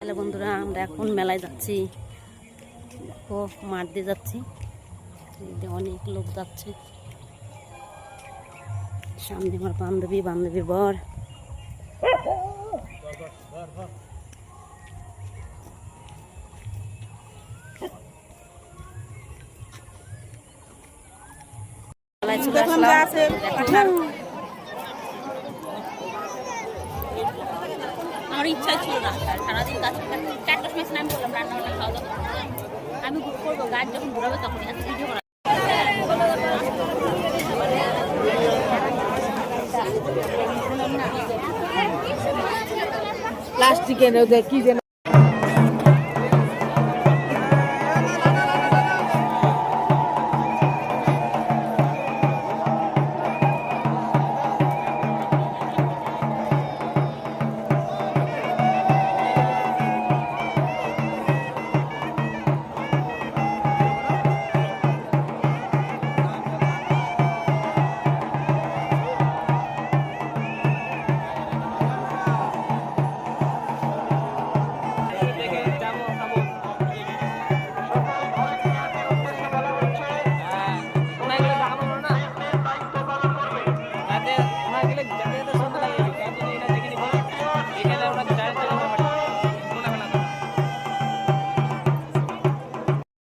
Hello বন্ধুরা, আমরা এখন মেলায় যাচ্ছি। ও মাঠ দিয়ে যাচ্ছি, অনেক লোক যাচ্ছে। সামনে আমার বান্ধবীর বর। মেলায় চলে আসলাম। আমার ইচ্ছা ছিল না, সারাদিন কাজ চারটার সময় স্নান করলাম, রান্না বান্না খাওয়া দাওয়া করলাম। আমি করবো গাছ যখন ঘুরাবে তখন এত ভিডিও করা। প্লাস্টিকের কি যেন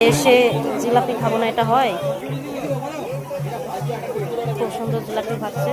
এসে জিলাপি খাবো না, এটা হয়? খুব সুন্দর জিলাপি খাচ্ছে।